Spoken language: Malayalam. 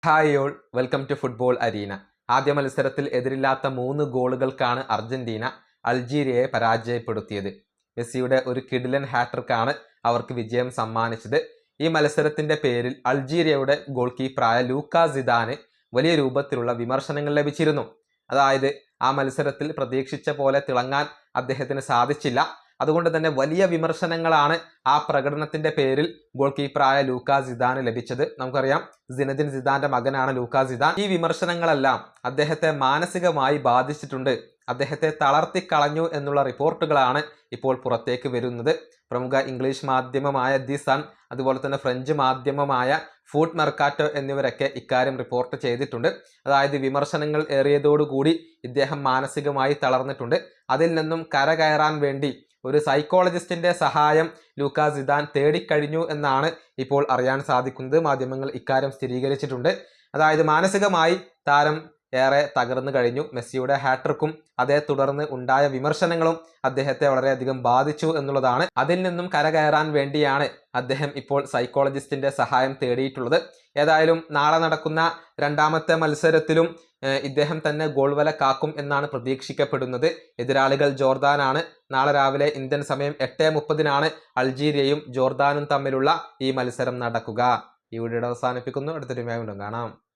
Hi all, welcome to football arena. ആദ്യ മത്സരത്തിൽ എതിരില്ലാത്ത 3 ഗോളുകൾക്കാണ് അർജന്റീന അൾജീരിയയെ പരാജയപ്പെടുത്തിയത്. മെസ്സിയുടെ ഒരു കിടിലൻ ഹാട്രിക്കാണ് അവർക്ക് വിജയം സമ്മാനിച്ചത്. ഈ മത്സരത്തിന്റെ പേരിൽ അൾജീരിയയുടെ ഗോൾ കീപ്പറായ ലൂക്ക സിദാന് വലിയ രൂപത്തിലുള്ള വിമർശനങ്ങൾ ലഭിച്ചിരുന്നു. അതായത് ആ മത്സരത്തിൽ പ്രതീക്ഷിച്ച പോലെ തിളങ്ങാൻ അദ്ദേഹത്തിന് സാധിച്ചില്ല. അതുകൊണ്ട് തന്നെ വലിയ വിമർശനങ്ങളാണ് ആ പ്രകടനത്തിന്റെ പേരിൽ ഗോൾ കീപ്പറായ ലൂക്ക സിദാന് ലഭിച്ചത്. നമുക്കറിയാം, സിനദിൻ സിദാന്റെ മകനാണ് ലൂക്ക സിദാൻ. ഈ വിമർശനങ്ങളെല്ലാം അദ്ദേഹത്തെ മാനസികമായി ബാധിച്ചിട്ടുണ്ട്, അദ്ദേഹത്തെ തളർത്തിക്കളഞ്ഞു എന്നുള്ള റിപ്പോർട്ടുകളാണ് ഇപ്പോൾ പുറത്തേക്ക് വരുന്നത്. പ്രമുഖ ഇംഗ്ലീഷ് മാധ്യമമായ ദി സൺ, അതുപോലെ തന്നെ ഫ്രഞ്ച് മാധ്യമമായ ഫുഡ് മെർക്കാറ്റോ എന്നിവരൊക്കെ ഇക്കാര്യം റിപ്പോർട്ട് ചെയ്തിട്ടുണ്ട്. അതായത് വിമർശനങ്ങൾ ഏറിയതോടുകൂടി ഇദ്ദേഹം മാനസികമായി തളർന്നിട്ടുണ്ട്. അതിൽ നിന്നും കരകയറാൻ വേണ്ടി ഒരു സൈക്കോളജിസ്റ്റിന്റെ സഹായം ലൂക്ക സിദാൻ തേടിക്കഴിഞ്ഞു എന്നാണ് ഇപ്പോൾ അറിയാൻ സാധിക്കുന്നത്. മാധ്യമങ്ങൾ ഇക്കാര്യം സ്ഥിരീകരിച്ചിട്ടുണ്ട്. അതായത് മാനസികമായി താരം ഏറെ തകർന്നു കഴിഞ്ഞു. മെസ്സിയുടെ ഹാട്രിക്കും അതേ തുടർന്ന് ഉണ്ടായ വിമർശനങ്ങളും അദ്ദേഹത്തെ വളരെയധികം ബാധിച്ചു എന്നുള്ളതാണ്. അതിൽ നിന്നും കരകയറാൻ വേണ്ടിയാണ് അദ്ദേഹം ഇപ്പോൾ സൈക്കോളജിസ്റ്റിന്റെ സഹായം തേടിയിട്ടുള്ളത്. ഏതായാലും നാളെ നടക്കുന്ന രണ്ടാമത്തെ മത്സരത്തിലും ഇദ്ദേഹം തന്നെ ഗോൾ വല കാക്കും എന്നാണ് പ്രതീക്ഷിക്കപ്പെടുന്നത്. എതിരാളികൾ ജോർദാനാണ്. നാളെ രാവിലെ ഇന്ത്യൻ സമയം 8:30 അൾജീരിയയും ജോർദാനും തമ്മിലുള്ള ഈ മത്സരം നടക്കുക. ഈ വീഡിയോ അവസാനിപ്പിക്കുന്നു. അടുത്തൊരു വീണ്ടും കാണാം.